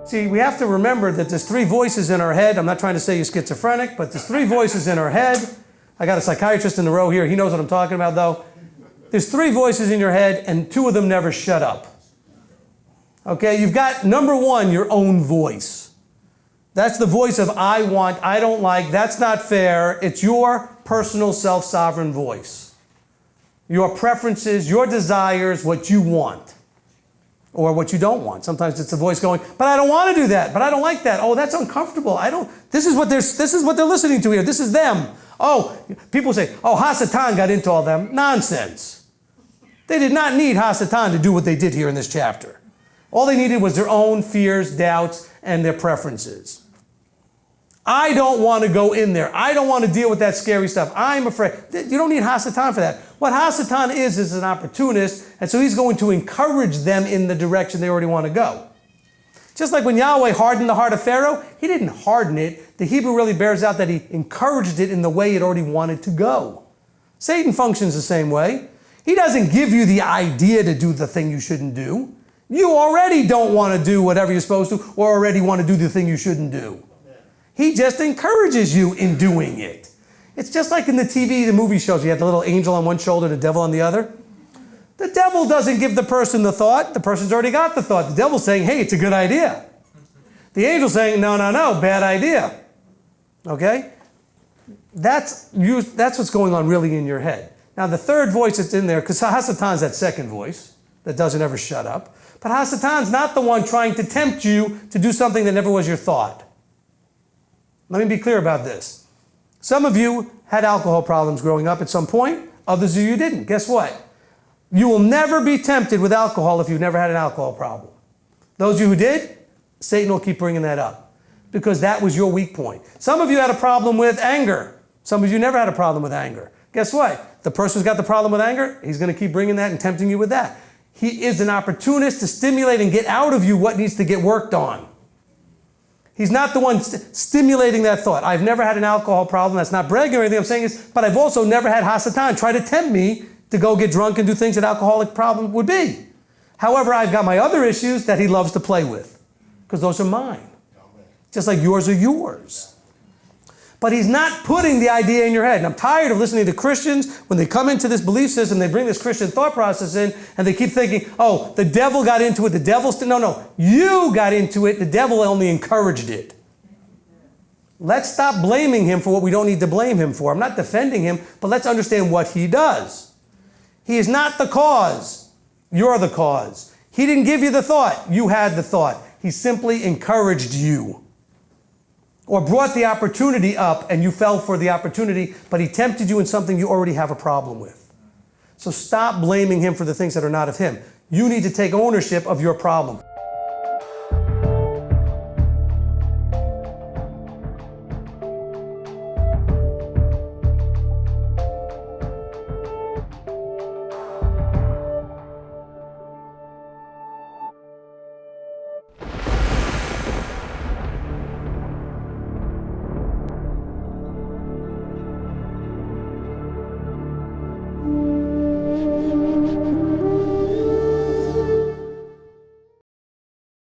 See, we have to remember that there's three voices in our head. I'm not trying to say you're schizophrenic, but there's three voices in our head. I got a psychiatrist in the row here. He knows what I'm talking about, though. There's three voices in your head, and two of them never shut up. Okay, you've got, number one, your own voice. That's the voice of I want, I don't like, that's not fair. It's your personal self-sovereign voice. Your preferences, your desires, what you want. Or what you don't want. Sometimes it's the voice going, but I don't want to do that, but I don't like that. Oh, that's uncomfortable. This is what they're listening to here. This is them. Oh, people say, oh, Hasatan got into all them. Nonsense. They did not need Hasatan to do what they did here in this chapter. All they needed was their own fears, doubts, and their preferences. I don't want to go in there. I don't want to deal with that scary stuff. I'm afraid. You don't need Hasatan for that. What Hasatan is an opportunist, and so he's going to encourage them in the direction they already want to go. Just like when Yahweh hardened the heart of Pharaoh, he didn't harden it. The Hebrew really bears out that he encouraged it in the way it already wanted to go. Satan functions the same way. He doesn't give you the idea to do the thing you shouldn't do. You already don't want to do whatever you're supposed to, or already want to do the thing you shouldn't do. He just encourages you in doing it. It's just like in the movie shows. You have the little angel on one shoulder and the devil on the other. The devil doesn't give the person the thought. The person's already got the thought. The devil's saying, hey, it's a good idea. The angel's saying, no, bad idea. Okay? That's what's going on really in your head. Now, the third voice that's in there, because Hasatan's that second voice that doesn't ever shut up. But Hasatan's not the one trying to tempt you to do something that never was your thought. Let me be clear about this. Some of you had alcohol problems growing up at some point. Others of you didn't. Guess what? You will never be tempted with alcohol if you've never had an alcohol problem. Those of you who did, Satan will keep bringing that up because that was your weak point. Some of you had a problem with anger. Some of you never had a problem with anger. Guess what? The person who's got the problem with anger, he's going to keep bringing that and tempting you with that. He is an opportunist to stimulate and get out of you what needs to get worked on. He's not the one stimulating that thought. I've never had an alcohol problem. That's not bragging or anything I'm saying is, but I've also never had Hasatan try to tempt me to go get drunk and do things that alcoholic problem would be. However, I've got my other issues that he loves to play with because those are mine. Just like yours are yours. But he's not putting the idea in your head. And I'm tired of listening to Christians when they come into this belief system, they bring this Christian thought process in, and they keep thinking, oh, the devil got into it, the devil's... No, you got into it, the devil only encouraged it. Let's stop blaming him for what we don't need to blame him for. I'm not defending him, but let's understand what he does. He is not the cause. You're the cause. He didn't give you the thought. You had the thought. He simply encouraged you. Or brought the opportunity up and you fell for the opportunity, but he tempted you in something you already have a problem with. So stop blaming him for the things that are not of him. You need to take ownership of your problem.